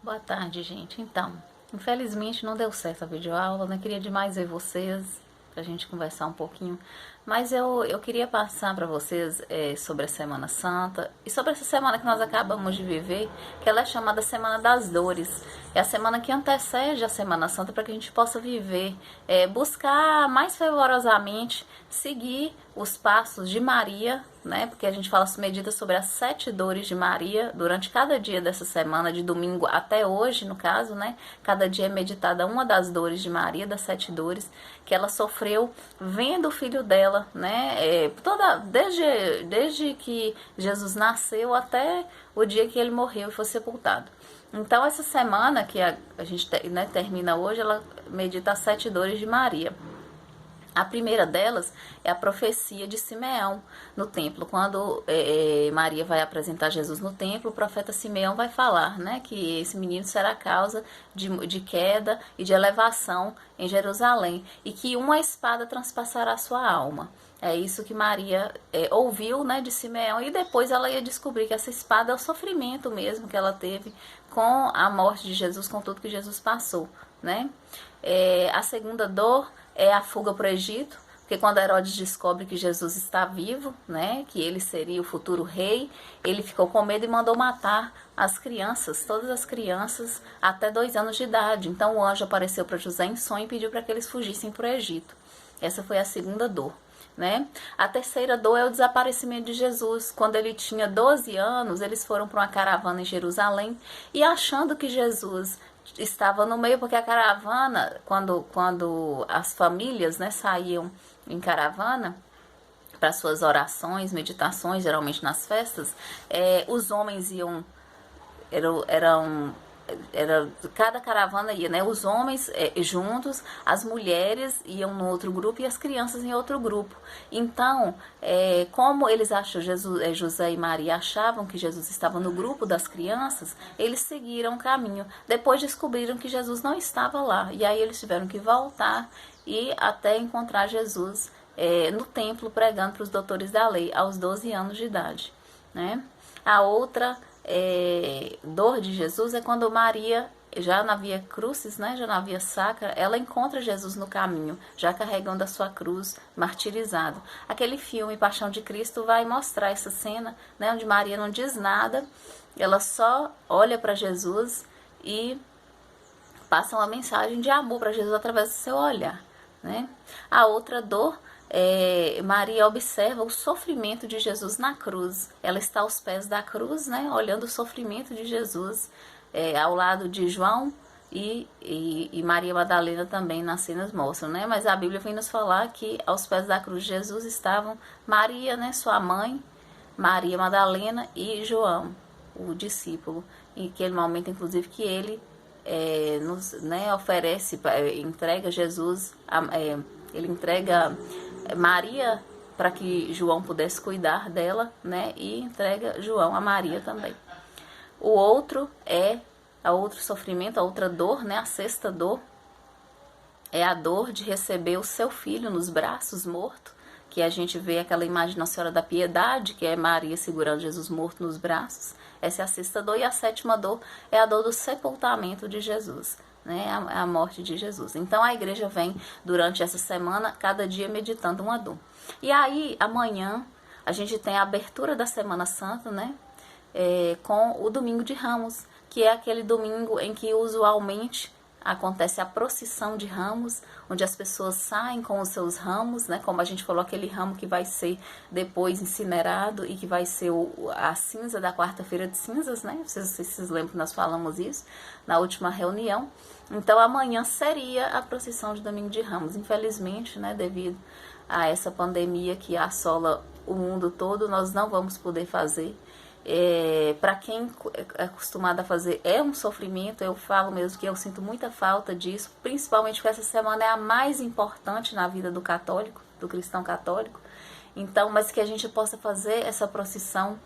Boa tarde, gente. Então, infelizmente não deu certo a videoaula, né? Queria demais ver vocês, pra gente conversar um pouquinho. Mas eu queria passar para vocês sobre a Semana Santa e sobre essa semana que nós acabamos de viver, que ela é chamada Semana das Dores. É a semana que antecede a Semana Santa para que a gente possa viver, buscar mais fervorosamente seguir os passos de Maria, né? Porque a gente fala medida sobre as 7 dores de Maria durante cada dia dessa semana, de domingo até hoje, no caso, né? Cada dia é meditada uma das dores de Maria, das 7 dores que ela sofreu vendo o filho dela, né? Desde que Jesus nasceu até o dia que ele morreu e foi sepultado. Então, essa semana que a gente, né, termina hoje, ela medita as 7 dores de Maria. A primeira delas é a profecia de Simeão no templo. Quando Maria vai apresentar Jesus no templo, o profeta Simeão vai falar, né, que esse menino será causa de queda e de elevação em Jerusalém e que uma espada transpassará sua alma. É isso que Maria ouviu, né, de Simeão, e depois ela ia descobrir que essa espada é o sofrimento mesmo que ela teve com a morte de Jesus, com tudo que Jesus passou, né? A segunda dor é a fuga para o Egito, porque quando Herodes descobre que Jesus está vivo, né, que ele seria o futuro rei, ele ficou com medo e mandou matar as crianças, todas as crianças até 2 anos de idade. Então o anjo apareceu para José em sonho e pediu para que eles fugissem para o Egito. Essa foi a segunda dor. Né? A terceira dor é o desaparecimento de Jesus. Quando ele tinha 12 anos, eles foram para uma caravana em Jerusalém e achando que Jesus estava no meio, porque a caravana, quando as famílias, né, saíam em caravana para suas orações, meditações, geralmente nas festas, os homens iam, eram cada caravana ia, né? Os homens juntos, as mulheres iam no outro grupo e as crianças em outro grupo. Então, como eles acham, José e Maria achavam que Jesus estava no grupo das crianças, eles seguiram o caminho. Depois descobriram que Jesus não estava lá. E aí eles tiveram que voltar e até encontrar Jesus no templo pregando para os doutores da lei aos 12 anos de idade, né? A outra dor de Jesus é quando Maria, já na via crucis, né, já na via sacra, ela encontra Jesus no caminho, já carregando a sua cruz, martirizado. Aquele filme Paixão de Cristo vai mostrar essa cena, né, onde Maria não diz nada, ela só olha para Jesus e passa uma mensagem de amor para Jesus através do seu olhar, né? A outra dor Maria observa o sofrimento de Jesus na cruz. Ela está aos pés da cruz, né, olhando o sofrimento de Jesus, ao lado de João e Maria Madalena também nas cenas mostram, né? Mas a Bíblia vem nos falar que aos pés da cruz de Jesus estavam Maria, né, sua mãe, Maria Madalena e João, o discípulo. Em aquele momento, inclusive, que ele né, oferece, entrega Jesus, ele entrega Maria para que João pudesse cuidar dela, né? E entrega João a Maria também. O outro outro sofrimento, a outra dor, né? A sexta dor é a dor de receber o seu filho nos braços morto, que a gente vê aquela imagem de Nossa Senhora da Piedade, que é Maria segurando Jesus morto nos braços. Essa é a sexta dor. E a sétima dor é a dor do sepultamento de Jesus, né, a morte de Jesus. Então a igreja vem durante essa semana, cada dia meditando uma dor. E aí amanhã a gente tem a abertura da Semana Santa, né, com o Domingo de Ramos, que é aquele domingo em que usualmente acontece a procissão de ramos, onde as pessoas saem com os seus ramos, né? Como a gente falou, aquele ramo que vai ser depois incinerado e que vai ser a cinza da quarta-feira de cinzas, né? Vocês lembram que nós falamos isso na última reunião. Então amanhã seria a procissão de Domingo de Ramos. Infelizmente, né, devido a essa pandemia que assola o mundo todo, nós não vamos poder fazer. Para quem é acostumado a fazer é um sofrimento. Eu falo mesmo que eu sinto muita falta disso, principalmente porque essa semana é a mais importante na vida do católico, do cristão católico. Então, mas que a gente possa fazer essa procissão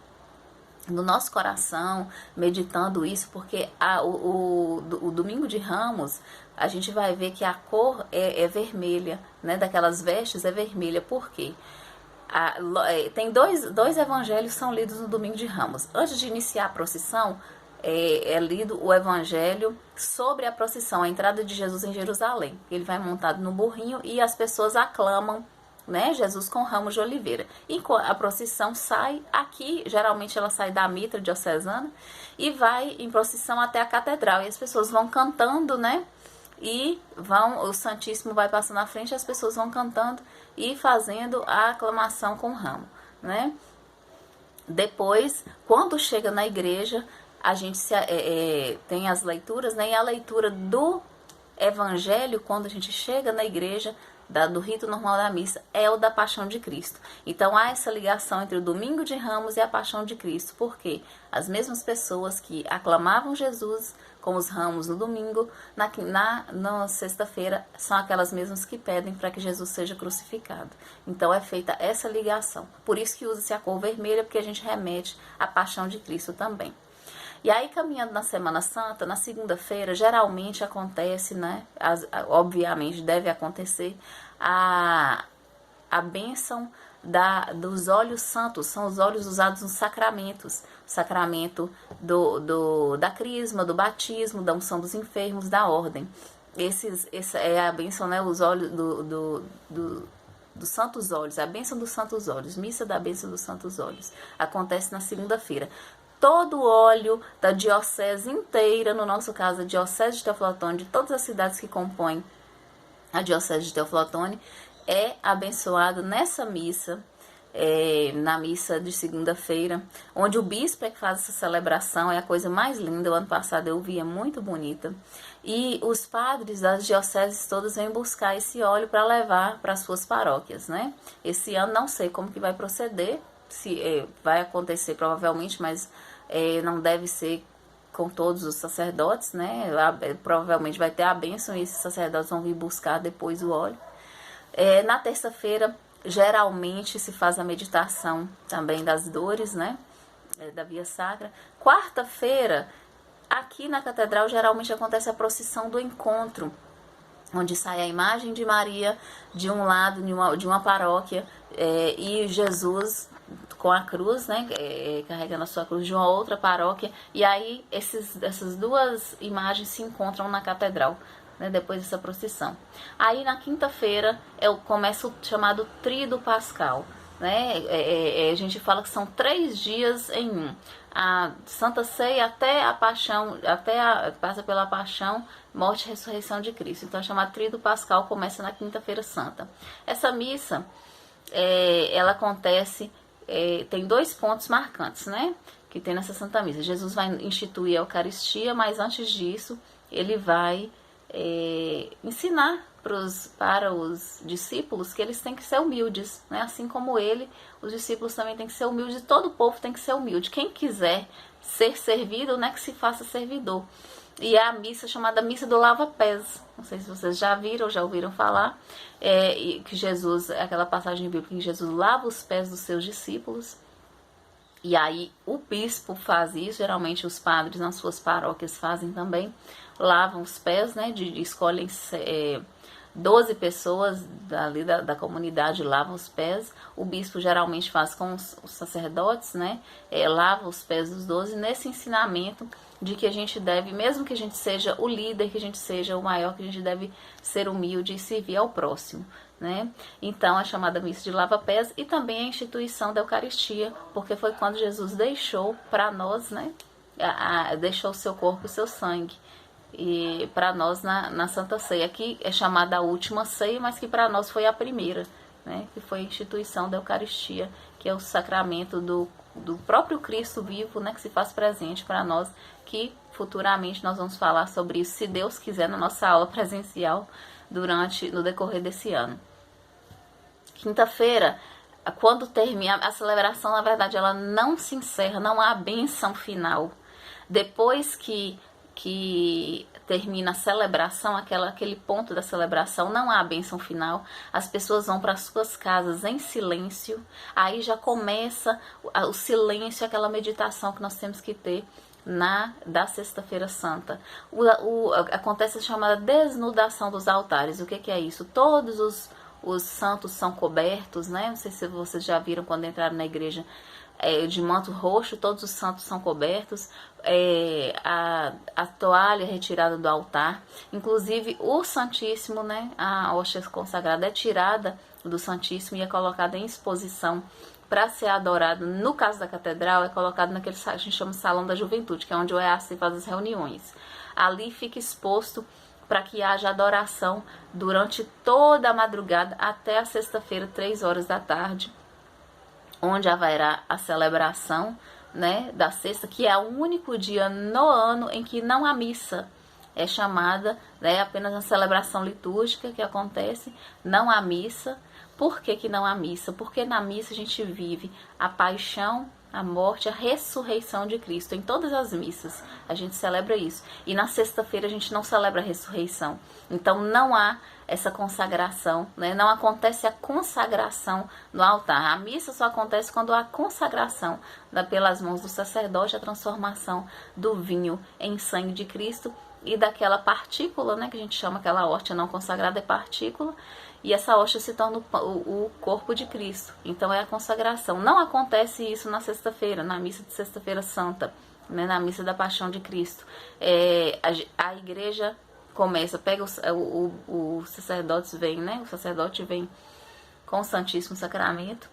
no nosso coração, meditando isso, porque o Domingo de Ramos, a gente vai ver que a cor é vermelha, né? Daquelas vestes é vermelha. Por quê? Tem dois evangelhos que são lidos no Domingo de Ramos. Antes de iniciar a procissão, é lido o evangelho sobre a procissão, a entrada de Jesus em Jerusalém. Ele vai montado no burrinho e as pessoas aclamam, né, Jesus com ramos de oliveira. E a procissão sai aqui, geralmente ela sai da mitra diocesana e vai em procissão até a catedral. E as pessoas vão cantando, né? E o Santíssimo vai passando na frente, as pessoas vão cantando e fazendo a aclamação com o ramo, né? Depois, quando chega na igreja, a gente tem as leituras, né? E a leitura do evangelho, quando a gente chega na igreja, do rito normal da missa, é o da Paixão de Cristo. Então há essa ligação entre o Domingo de Ramos e a Paixão de Cristo, porque as mesmas pessoas que aclamavam Jesus com os ramos no domingo, na sexta-feira, são aquelas mesmas que pedem para que Jesus seja crucificado. Então é feita essa ligação. Por isso que usa-se a cor vermelha, porque a gente remete à Paixão de Cristo também. E aí, caminhando na Semana Santa, na segunda-feira, geralmente acontece, né? Obviamente deve acontecer a bênção dos óleos santos. São os óleos usados nos sacramentos. O sacramento da crisma, do batismo, da unção dos enfermos, da ordem. Essa é a bênção, né? Os óleos dos santos óleos, a bênção dos santos óleos, missa da bênção dos santos óleos. Acontece na segunda-feira. Todo o óleo da diocese inteira, no nosso caso a diocese de Teoflotone, de todas as cidades que compõem a diocese de Teoflotone, é abençoado nessa missa, na missa de segunda-feira, onde o bispo é que faz essa celebração, é a coisa mais linda. O ano passado eu vi, é muito bonita. E os padres das dioceses todas vêm buscar esse óleo para levar para as suas paróquias, né? Esse ano não sei como que vai proceder, se vai acontecer provavelmente, mas não deve ser com todos os sacerdotes, né? Provavelmente vai ter a bênção e esses sacerdotes vão vir buscar depois o óleo. Na terça-feira, geralmente se faz a meditação também das dores, né? Da Via Sacra. Quarta-feira, aqui na catedral, geralmente acontece a procissão do encontro, onde sai a imagem de Maria de um lado de uma paróquia e Jesus com a cruz, né, carregando a sua cruz de uma outra paróquia, e aí essas duas imagens se encontram na catedral, né, depois dessa procissão. Aí na quinta-feira começa o chamado Tríduo Pascal, né, a gente fala que são 3 dias em um. A Santa Ceia até a Paixão, passa pela Paixão, Morte e Ressurreição de Cristo. Então, é chamado Tríduo Pascal, começa na Quinta-feira Santa. Essa missa, ela acontece, tem 2 pontos marcantes, né? Que tem nessa Santa Missa. Jesus vai instituir a Eucaristia, mas antes disso, ele vai ensinar para os discípulos que eles têm que ser humildes, né? Assim como ele, os discípulos também têm que ser humildes, todo o povo tem que ser humilde. Quem quiser ser servido, né, que se faça servidor. E é a missa chamada Missa do Lava-Pés. Não sei se vocês já viram ou já ouviram falar, que Jesus, aquela passagem bíblica em que Jesus lava os pés dos seus discípulos. E aí o bispo faz isso, geralmente os padres nas suas paróquias fazem também, lavam os pés, né, escolhem 12 pessoas dali da comunidade lavam os pés. O bispo geralmente faz com os sacerdotes, né? Lava os pés dos 12 nesse ensinamento de que a gente deve, mesmo que a gente seja o líder, que a gente seja o maior, que a gente deve ser humilde e servir ao próximo, né? Então, a chamada missa de lava-pés e também a instituição da Eucaristia, porque foi quando Jesus deixou para nós, né? Deixou o seu corpo e o seu sangue. E para nós na Santa Ceia, que é chamada a última ceia, mas que para nós foi a primeira, né? Que foi a instituição da Eucaristia, que é o sacramento do próprio Cristo vivo, né? Que se faz presente para nós, que futuramente nós vamos falar sobre isso, se Deus quiser, na nossa aula presencial no decorrer desse ano. Quinta-feira, quando termina a celebração, na verdade, ela não se encerra, não há bênção final. Depois que termina a celebração, aquele ponto da celebração, não há a bênção final, as pessoas vão para suas casas em silêncio, aí já começa o silêncio, aquela meditação que nós temos que ter da Sexta-feira Santa. Acontece a chamada desnudação dos altares. O que é isso? Todos os santos são cobertos, né? Não sei se vocês já viram quando entraram na igreja, de manto roxo, todos os santos são cobertos, a toalha retirada do altar, inclusive o Santíssimo, né, a hóstia consagrada é tirada do Santíssimo e é colocada em exposição para ser adorado. No caso da catedral, é colocado naquele que a gente chama de Salão da Juventude, que é onde o EAC faz as reuniões. Ali fica exposto para que haja adoração durante toda a madrugada até a sexta-feira, 3 horas da tarde, onde haverá a celebração, né, da sexta, que é o único dia no ano em que não há missa. É chamada, né, apenas a celebração litúrgica que acontece, não há missa. Por que que não há missa? Porque na missa a gente vive a paixão, a morte, a ressurreição de Cristo. Em todas as missas a gente celebra isso. E na sexta-feira a gente não celebra a ressurreição. Então não há essa consagração, né? Não acontece a consagração no altar. A missa só acontece quando há consagração pelas mãos do sacerdote, a transformação do vinho em sangue de Cristo e daquela partícula, né, que a gente chama aquela hóstia não consagrada, é partícula, e essa hóstia se torna o corpo de Cristo. Então é a consagração. Não acontece isso na sexta-feira, na missa de sexta-feira santa, né, na missa da paixão de Cristo. A igreja começa, pega o sacerdote vem, né, o sacerdote vem com o Santíssimo Sacramento.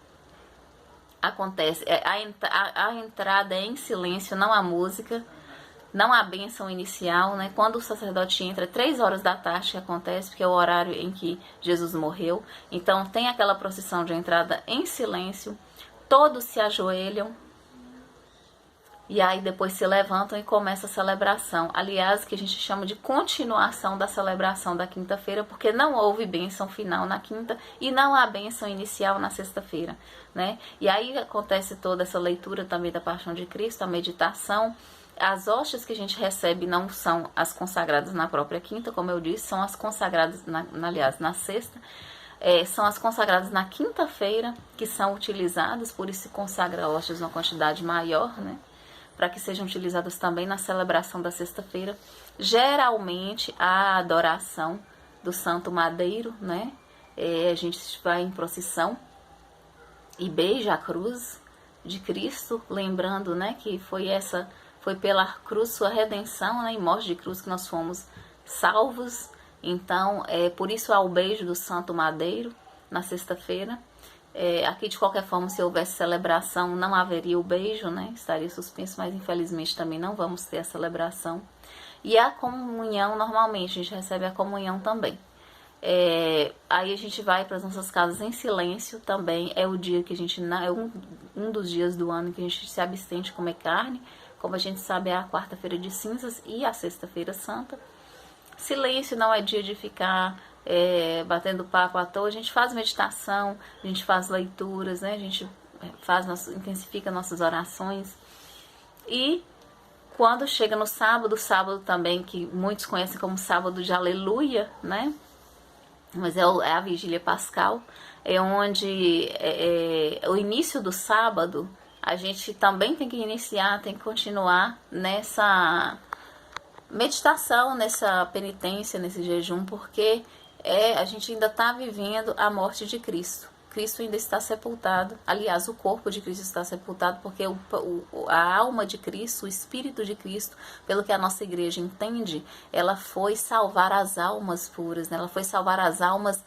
Acontece, a entrada é em silêncio, não há música, não há bênção inicial, né? Quando o sacerdote entra, 3 horas da tarde que acontece, porque é o horário em que Jesus morreu. Então tem aquela procissão de entrada em silêncio, todos se ajoelham, e aí depois se levantam e começa a celebração. Aliás, que a gente chama de continuação da celebração da quinta-feira, porque não houve bênção final na quinta e não há bênção inicial na sexta-feira, né? E aí acontece toda essa leitura também da Paixão de Cristo, a meditação. As hóstias que a gente recebe não são as consagradas na própria quinta, como eu disse, são as consagradas, aliás, na sexta. São as consagradas na quinta-feira, que são utilizadas, por isso se consagra hóstias numa quantidade maior, né? Para que sejam utilizadas também na celebração da sexta-feira. Geralmente, a adoração do Santo Madeiro, né? A gente vai em procissão e beija a cruz de Cristo, lembrando, né, que foi pela cruz, sua redenção, né, e morte de cruz que nós fomos salvos. Então, por isso há o beijo do Santo Madeiro na sexta-feira. Aqui, de qualquer forma, se houvesse celebração, não haveria o beijo, né? Estaria suspenso, mas infelizmente também não vamos ter a celebração. E a comunhão, normalmente, a gente recebe a comunhão também. Aí a gente vai para as nossas casas em silêncio também. É o dia que a gente, é um dos dias do ano que a gente se abstém de comer carne. Como a gente sabe, é a quarta-feira de cinzas e a sexta-feira santa. Silêncio, não é dia de ficar batendo papo à toa. A gente faz meditação, a gente faz leituras, né? A gente intensifica nossas orações. E quando chega no sábado também, que muitos conhecem como sábado de aleluia, né? Mas é a vigília pascal, é onde o início do sábado, a gente também tem que iniciar, tem que continuar nessa meditação, nessa penitência, nesse jejum, porque a gente ainda está vivendo a morte de Cristo. Cristo ainda está sepultado. Aliás, o corpo de Cristo está sepultado, porque a alma de Cristo, o Espírito de Cristo, pelo que a nossa igreja entende, ela foi salvar as almas puras, né? Ela foi salvar as almas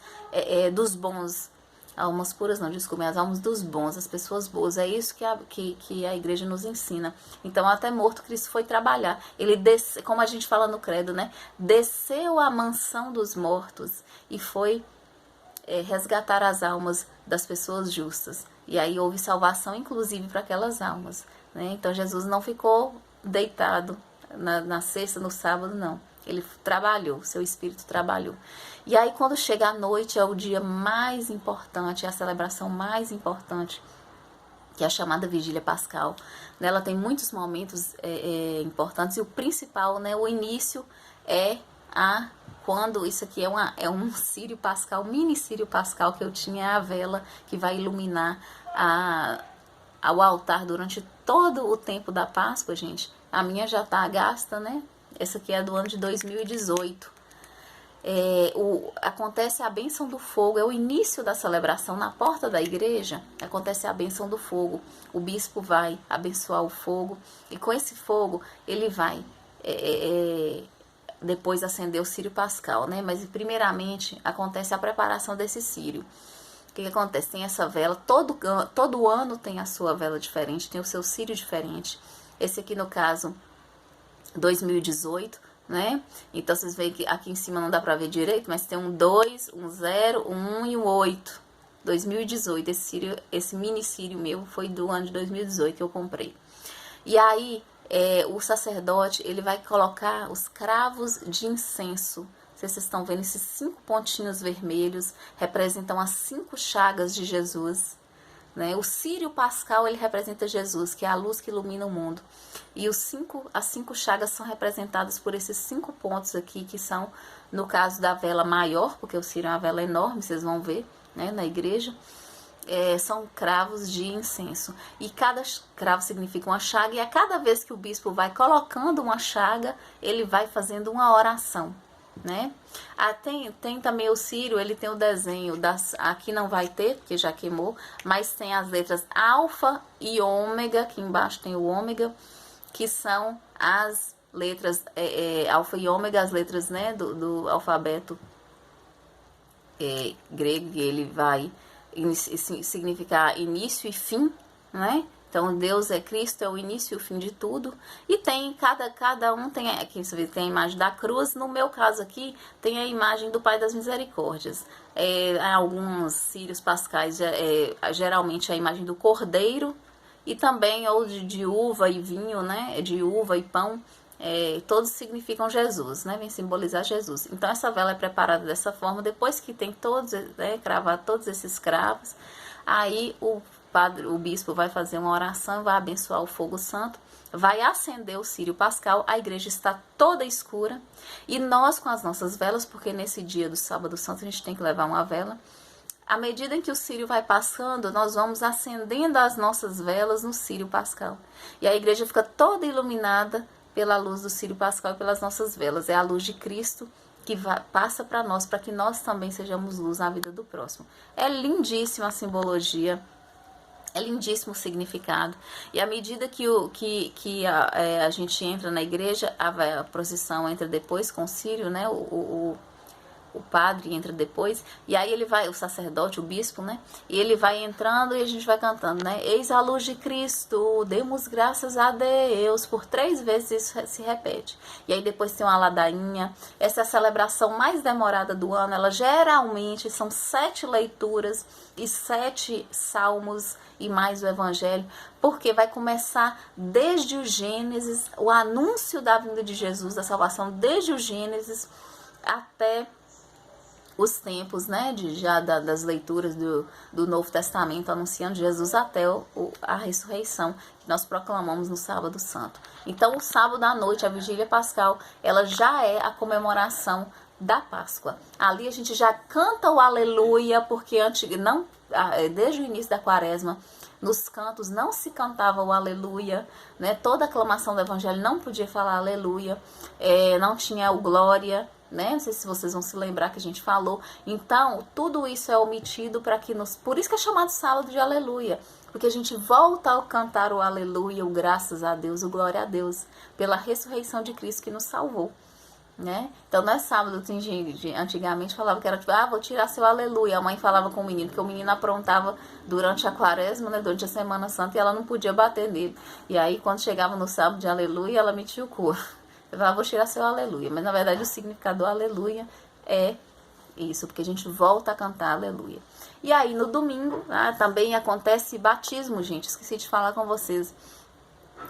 dos bons. Almas puras não, desculpe, as almas dos bons, as pessoas boas. É isso que a igreja nos ensina. Então, até morto, Cristo foi trabalhar. Ele como a gente fala no credo, né? Desceu à mansão dos mortos e foi resgatar as almas das pessoas justas. E aí houve salvação, inclusive, para aquelas almas, né? Então, Jesus não ficou deitado na sexta, no sábado, não. Ele trabalhou, seu espírito trabalhou. E aí, quando chega a noite, é o dia mais importante, é a celebração mais importante, que é a chamada Vigília Pascal. Nela tem muitos momentos importantes, e o principal, né, o início quando isso aqui é um Sírio Pascal, mini Sírio Pascal que eu tinha, a vela que vai iluminar ao altar durante todo o tempo da Páscoa, gente. A minha já tá gasta, né? Essa aqui é do ano de 2018. acontece a bênção do fogo, é o início da celebração na porta da igreja, acontece a bênção do fogo, o bispo vai abençoar o fogo, e com esse fogo ele vai depois acender o círio pascal, né? Mas primeiramente acontece a preparação desse círio. O que acontece? Tem essa vela, todo ano tem a sua vela diferente, tem o seu círio diferente. Esse aqui no caso 2018, né? Então vocês veem que aqui em cima não dá pra ver direito, mas tem um 2, um 0, um 1 e um 8. 2018, esse mini círio meu foi do ano de 2018 que eu comprei. E aí, o sacerdote, ele vai colocar os cravos de incenso. Vocês estão vendo esses 5 pontinhos vermelhos, representam as 5 chagas de Jesus. Né? O círio pascal, ele representa Jesus, que é a luz que ilumina o mundo. E as 5 chagas são representadas por esses 5 pontos aqui, que são, no caso da vela maior, porque o círio é uma vela enorme, vocês vão ver, né, na igreja, são cravos de incenso. E cada cravo significa uma chaga, e a cada vez que o bispo vai colocando uma chaga, ele vai fazendo uma oração. Né? Tem também o círio, ele tem o desenho aqui não vai ter, porque já queimou, mas tem as letras alfa e ômega, aqui embaixo tem o ômega, que são as letras alfa e ômega, as letras, né, do alfabeto grego, que ele vai significar início e fim, né? Então, Deus é Cristo, é o início e o fim de tudo. E tem, cada um tem, aqui você vê, tem a imagem da cruz. No meu caso aqui, tem a imagem do Pai das Misericórdias. Alguns círios pascais, geralmente a imagem do Cordeiro. E também, ou de uva e vinho, né? De uva e pão. Todos significam Jesus, né? Vem simbolizar Jesus. Então, essa vela é preparada dessa forma. Depois que tem todos, cravado todos esses cravos, aí o bispo vai fazer uma oração, vai abençoar o fogo santo, vai acender o círio pascal, a igreja está toda escura, e nós com as nossas velas, porque nesse dia do sábado santo a gente tem que levar uma vela, à medida em que o círio vai passando, nós vamos acendendo as nossas velas no círio pascal, e a igreja fica toda iluminada pela luz do círio pascal e pelas nossas velas. É a luz de Cristo que passa para nós, para que nós também sejamos luz na vida do próximo. É lindíssima a simbologia, é lindíssimo o significado. E à medida que a gente entra na igreja, a procissão entra depois com o círio, né? O padre entra depois, e aí ele vai, o sacerdote, o bispo, né? E ele vai entrando e a gente vai cantando, né? Eis a luz de Cristo, demos graças a Deus. Por 3 vezes isso se repete. E aí depois tem uma ladainha. Essa é a celebração mais demorada do ano. Ela geralmente são 7 leituras e 7 salmos e mais o evangelho, porque vai começar desde o Gênesis, o anúncio da vinda de Jesus, da salvação, desde o Gênesis até os tempos, né, das leituras do Novo Testamento, anunciando Jesus até a ressurreição, que nós proclamamos no Sábado Santo. Então, o sábado à noite, a Vigília Pascal, ela já é a comemoração da Páscoa. Ali a gente já canta o aleluia, porque desde o início da quaresma, nos cantos não se cantava o aleluia, né? Toda aclamação do evangelho não podia falar aleluia, não tinha o glória, né? Não sei se vocês vão se lembrar que a gente falou. Então, tudo isso é omitido para que por isso que é chamado sábado de aleluia, porque a gente volta a cantar o aleluia, o graças a Deus, o glória a Deus, pela ressurreição de Cristo que nos salvou, né? Então não é sábado, antigamente falava que era tipo, vou tirar seu aleluia. A mãe falava com o menino, que o menino aprontava durante a quaresma, né, durante a Semana Santa, e ela não podia bater nele. E aí quando chegava no sábado de aleluia, ela metia o cu. Eu falava, vou tirar seu aleluia. Mas na verdade o significado do aleluia é isso, porque a gente volta a cantar aleluia. E aí no domingo também acontece batismo, gente. Esqueci de falar com vocês.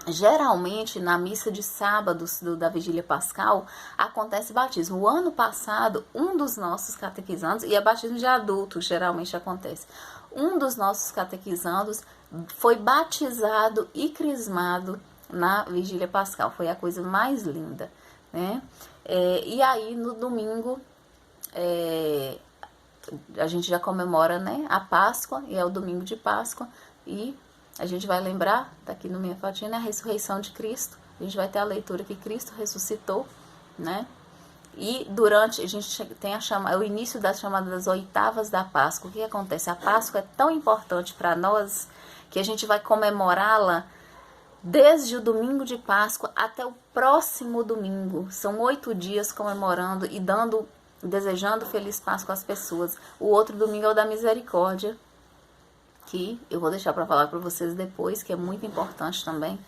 Geralmente na missa de sábados da Vigília Pascal acontece batismo. O ano passado, um dos nossos catequizandos, e é batismo de adultos, geralmente acontece, um dos nossos catequizandos foi batizado e crismado na Vigília Pascal. Foi a coisa mais linda, né? E aí no domingo a gente já comemora, né, a Páscoa, e é o domingo de Páscoa, e a gente vai lembrar, tá aqui no minha fotinha, né, a ressurreição de Cristo. A gente vai ter a leitura que Cristo ressuscitou, né? E durante, a gente tem o início da chamada das oitavas da Páscoa. O que acontece? A Páscoa é tão importante para nós que a gente vai comemorá-la desde o domingo de Páscoa até o próximo domingo. São 8 dias comemorando e desejando Feliz Páscoa às pessoas. O outro domingo é o da Misericórdia, que eu vou deixar para falar para vocês depois, que é muito importante também.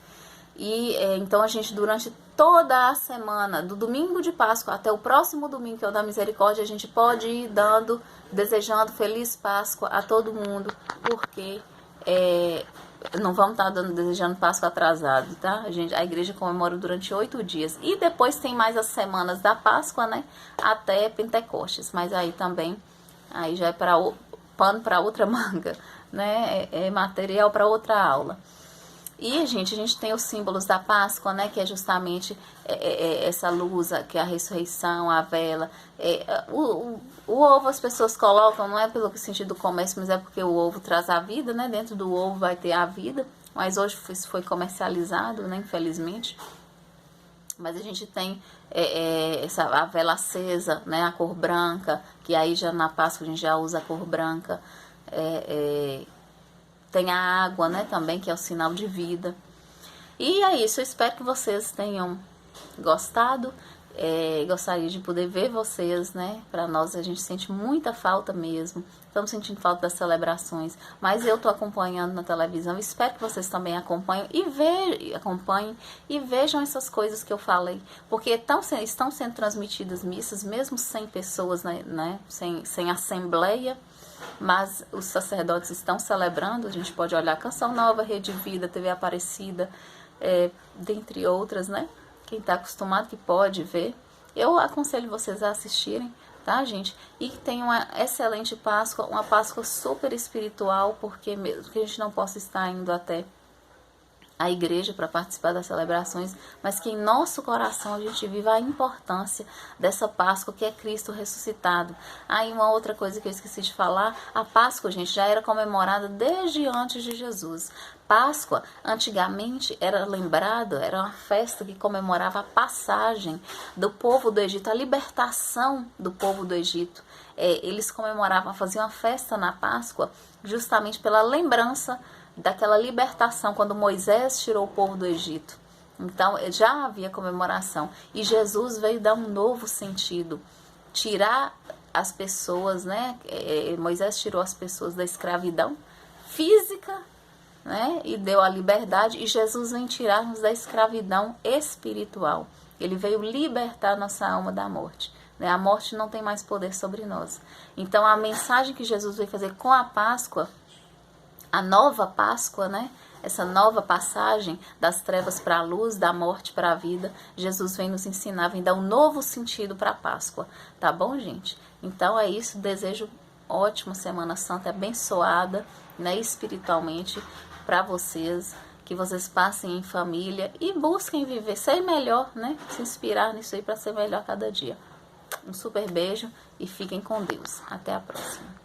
E então a gente, durante toda a semana, do domingo de Páscoa até o próximo domingo, que é o da Misericórdia, a gente pode ir desejando Feliz Páscoa a todo mundo, porque não vamos estar desejando Páscoa atrasado, tá? A igreja comemora durante 8 dias. E depois tem mais as semanas da Páscoa, né? Até Pentecostes. Mas aí também, aí já é pano para outra manga, né? É material para outra aula. E, gente, a gente tem os símbolos da Páscoa, né? Que é justamente essa luz, que é a ressurreição, a vela. O ovo as pessoas colocam, não é pelo sentido do comércio, mas é porque o ovo traz a vida, né? Dentro do ovo vai ter a vida. Mas hoje isso foi comercializado, né? Infelizmente. Mas a gente tem a vela acesa, né? A cor branca, que aí já na Páscoa a gente já usa a cor branca. Tem a água, né, também, que é o sinal de vida. E é isso, eu espero que vocês tenham gostado. Gostaria de poder ver vocês, né? Para nós, a gente sente muita falta mesmo. Estamos sentindo falta das celebrações. Mas eu estou acompanhando na televisão. Espero que vocês também acompanhem e vejam essas coisas que eu falei. Porque estão sendo transmitidas missas, mesmo sem pessoas, né? Sem assembleia. Mas os sacerdotes estão celebrando. A gente pode olhar Canção Nova, Rede Vida, TV Aparecida, dentre outras, né? Quem está acostumado que pode ver. Eu aconselho vocês a assistirem, tá, gente? E que tenham uma excelente Páscoa, uma Páscoa super espiritual, porque mesmo que a gente não possa estar indo até a igreja para participar das celebrações, mas que em nosso coração a gente viva a importância dessa Páscoa, que é Cristo ressuscitado. Aí uma outra coisa que eu esqueci de falar, a Páscoa, gente, já era comemorada desde antes de Jesus. Páscoa, antigamente, era uma festa que comemorava a passagem do povo do Egito, a libertação do povo do Egito. Eles comemoravam, faziam uma festa na Páscoa, justamente pela lembrança daquela libertação, quando Moisés tirou o povo do Egito. Então, já havia comemoração. E Jesus veio dar um novo sentido. Tirar as pessoas, né? Moisés tirou as pessoas da escravidão física, né? E deu a liberdade. E Jesus vem tirar-nos da escravidão espiritual. Ele veio libertar nossa alma da morte. A morte não tem mais poder sobre nós. Então, a mensagem que Jesus veio fazer com a Páscoa, a nova Páscoa, né? Essa nova passagem das trevas para a luz, da morte para a vida, Jesus vem nos ensinar, vem dar um novo sentido para a Páscoa, tá bom, gente? Então é isso, desejo ótima Semana Santa, abençoada, né, espiritualmente para vocês, que vocês passem em família e busquem viver, ser melhor, né? Se inspirar nisso aí para ser melhor cada dia. Um super beijo e fiquem com Deus. Até a próxima.